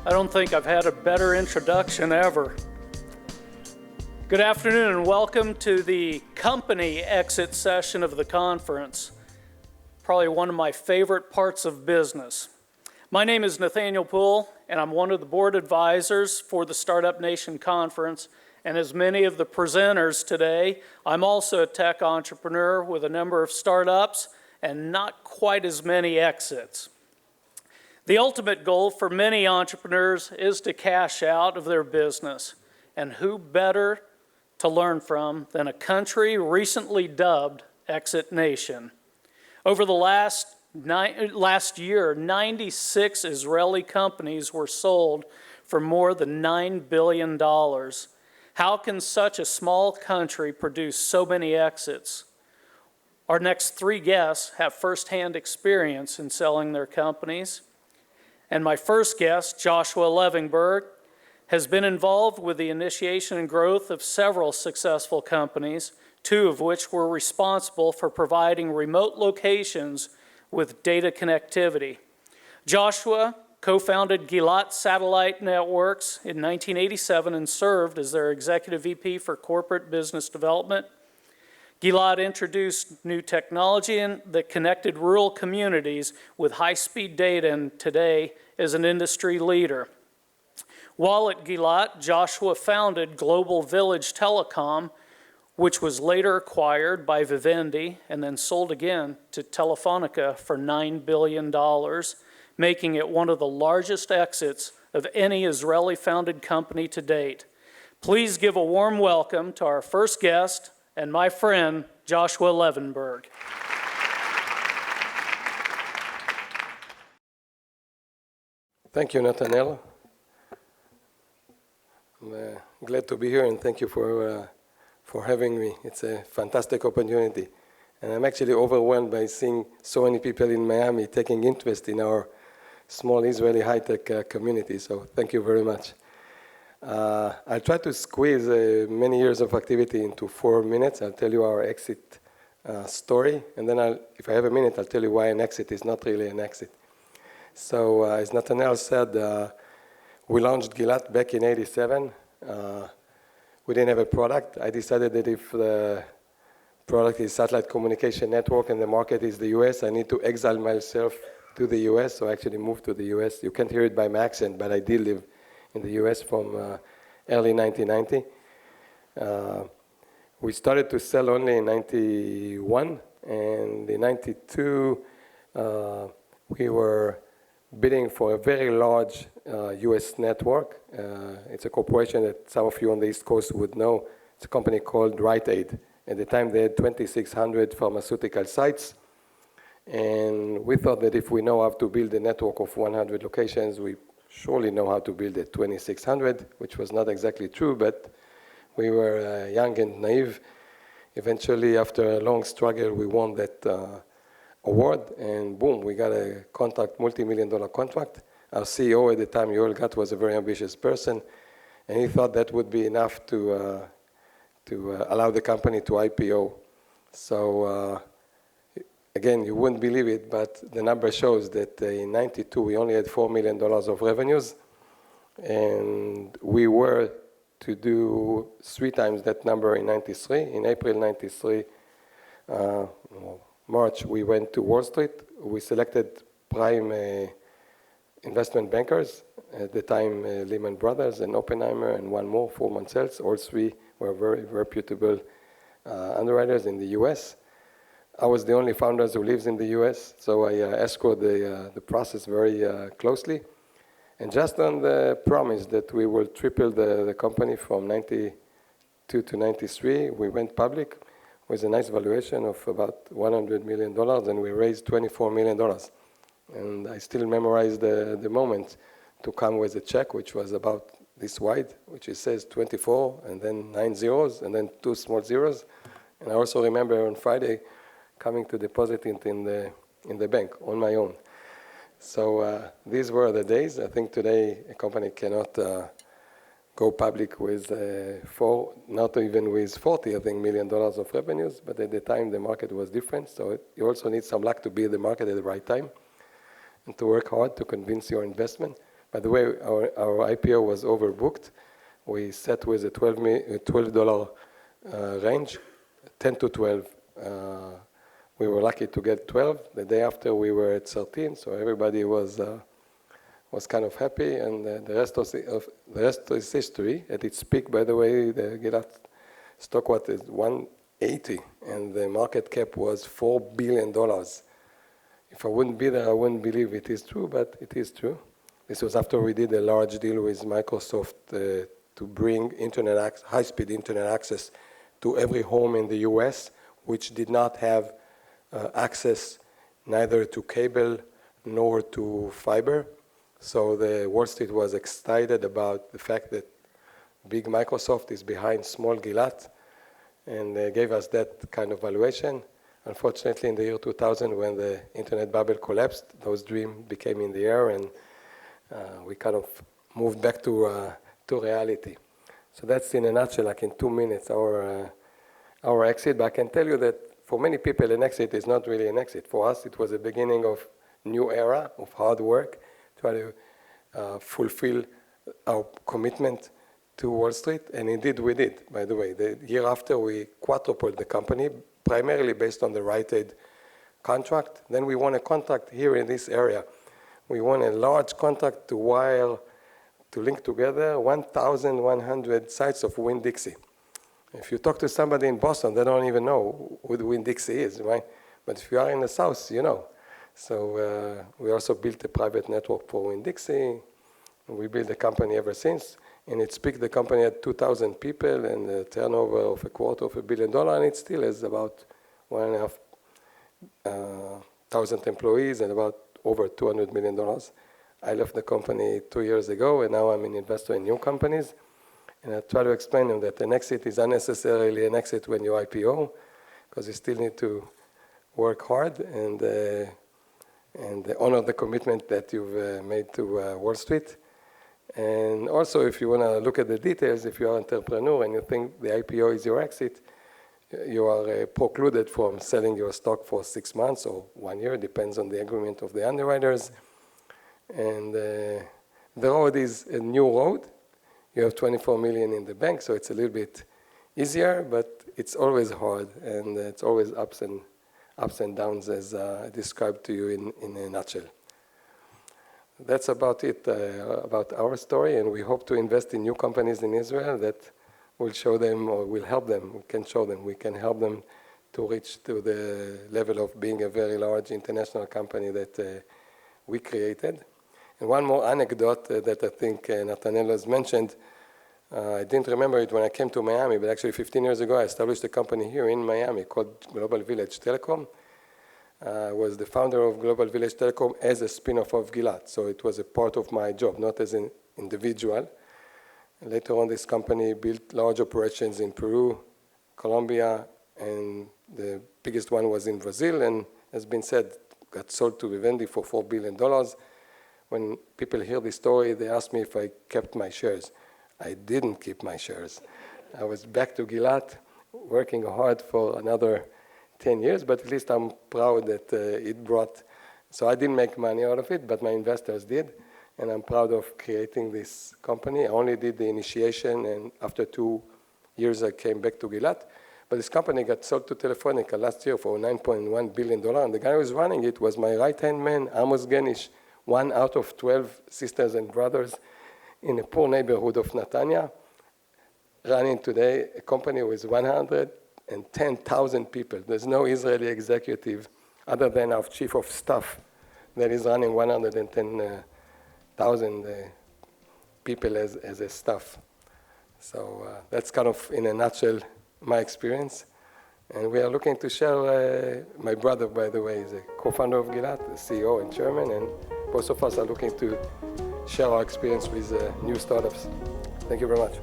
I don't think I've had a better introduction ever. Good afternoon and welcome to the company exit session of the conference. Probably one of my favorite parts of business. My name is Nathaniel Poole and I'm one of the board advisors for the Startup Nation Conference. And as many of the presenters today, I'm also a tech entrepreneur with a number of startups and not quite as many exits. The ultimate goal for many entrepreneurs is to cash out of their business. And who better to learn from than a country recently dubbed Exit Nation? Over the last year, 96 Israeli companies were sold for more than $9 billion. How can such a small country produce so many exits? Our next three guests have firsthand experience in selling their companies. And my first guest, Joshua Levinberg, has been involved with the initiation and growth of several successful companies, two of which were responsible for providing remote locations with data connectivity. Joshua co-founded Gilat Satellite Networks in 1987 and served as their executive VP for corporate business development. Gilat introduced new technology that connected rural communities with high-speed data and today is an industry leader. While at Gilat, Joshua founded Global Village Telecom, which was later acquired by Vivendi and then sold again to Telefonica for $9 billion, making it one of the largest exits of any Israeli-founded company to date. Please give a warm welcome to our first guest and my friend, Joshua Levinberg. Thank you, Nathaniel. I'm glad to be here, and thank you for having me. It's a fantastic opportunity. And I'm actually overwhelmed by seeing so many people in Miami taking interest in our small Israeli high-tech community, so thank you very much. I'll try to squeeze many years of activity into 4 minutes. I'll tell you our exit story, and then if I have a minute, I'll tell you why an exit is not really an exit. So as Nathaniel said, we launched Gilat back in '87. We didn't have a product. I decided that if the product is satellite communication network and the market is the US, I need to exile myself to the US, so I actually moved to the US. You can't hear it by my accent, but I did live in the US from early 1990. We started to sell only in 91, and in 92, we were bidding for a very large US network. It's a corporation that some of you on the East Coast would know. It's a company called Rite Aid. At the time, they had 2,600 pharmaceutical sites. And we thought that if we know how to build a network of 100 locations, we surely know how to build a 2,600, which was not exactly true, but we were young and naive. Eventually, after a long struggle, we won that award, and boom, we got a contract, multi-million-dollar contract. Our CEO at the time, Yoel Gat, was a very ambitious person, and he thought that would be enough to allow the company to IPO. So again, you wouldn't believe it, but the number shows that in 92, we only had $4 million of revenues, and we were to do 3 times that number in 93. In April 93, March, we went to Wall Street. We selected prime investment bankers, at the time Lehman Brothers and Oppenheimer and one more, Forman Sells. All 3 were very reputable underwriters in the US. I was the only founder who lives in the US, so I escort the process very closely. And just on the promise that we will triple the company from 92 to 93, we went public with a nice valuation of about $100 million, and we raised $24 million. And I still memorize the moment to come with a check, which was about this wide, which it says 24, and then 9 zeros, and then 2 small zeros. And I also remember on Friday coming to deposit it in the bank on my own. So these were the days. I think today a company cannot go public with not even with 40, I think, million dollars of revenues, but at the time the market was different. So you also need some luck to be in the market at the right time and to work hard to convince your investment. By the way, our IPO was overbooked. We set with a $12 range, 10 to 12. We were lucky to get 12. The day after, we were at 13, so everybody was kind of happy, and the rest is history. At its peak, by the way, the Gilat stock was 180, and the market cap was $4 billion. If I wouldn't be there, I wouldn't believe it is true, but it is true. This was after we did a large deal with Microsoft to bring high-speed internet access to every home in the US, which did not have access neither to cable nor to fiber. So the Wall Street was excited about the fact that big Microsoft is behind small Gilat, and they gave us that kind of valuation. Unfortunately, in the year 2000, when the internet bubble collapsed, those dreams became in the air, and we kind of moved back to reality. So that's in a nutshell, like in 2 minutes, our exit. But I can tell you that for many people, an exit is not really an exit. For us, it was the beginning of new era of hard work, try to fulfill our commitment to Wall Street, and indeed we did, by the way. The year after, we quadrupled the company, primarily based on the Rite Aid contract. Then we won a contract here in this area. We won a large contract to link together 1,100 sites of Winn-Dixie. If you talk to somebody in Boston, they don't even know who the Winn-Dixie is, right? But if you are in the South, you know. So we also built a private network for Winn-Dixie. We built a company ever since. In its peak, the company had 2,000 people and a turnover of $250 million, and it still has about 1,500 employees and about over $200 million. I left the company 2 years ago, and now I'm an investor in new companies. And I try to explain them that an exit is unnecessarily an exit when you IPO, because you still need to work hard and honor the commitment that you've made to Wall Street. And also, if you want to look at the details, if you're an entrepreneur and you think the IPO is your exit, you are precluded from selling your stock for 6 months or 1 year, depends on the agreement of the underwriters. And the road is a new road. You have 24 million in the bank, so it's a little bit easier, but it's always hard, and it's always ups and downs, as I described to you in a nutshell. That's about it, about our story, and we hope to invest in new companies in Israel that will show them, or will help them, we can show them, we can help them to reach to the level of being a very large international company that we created. And one more anecdote that I think Nathaniel has mentioned. I didn't remember it when I came to Miami, but actually 15 years ago I established a company here in Miami called Global Village Telecom. I was the founder of Global Village Telecom as a spin-off of Gilat, so it was a part of my job, not as an individual. And later on, this company built large operations in Peru, Colombia, and the biggest one was in Brazil, and as been said, got sold to Vivendi for $4 billion. When people hear this story, they ask me if I kept my shares. I didn't keep my shares. I was back to Gilat, working hard for another 10 years, but at least I'm proud that it brought, so I didn't make money out of it, but my investors did, and I'm proud of creating this company. I only did the initiation, and after 2 years I came back to Gilat. But this company got sold to Telefonica last year for $9.1 billion, and the guy who was running it was my right-hand man, Amos Genish, one out of 12 sisters and brothers in a poor neighborhood of Netanya, running today a company with 110,000 people. There's no Israeli executive other than our chief of staff that is running 110,000 people as a staff. So that's kind of, in a nutshell, my experience. And we are looking to share, my brother, by the way, is a co-founder of Gilat, the CEO and chairman, and both of us are looking to share our experience with new startups. Thank you very much.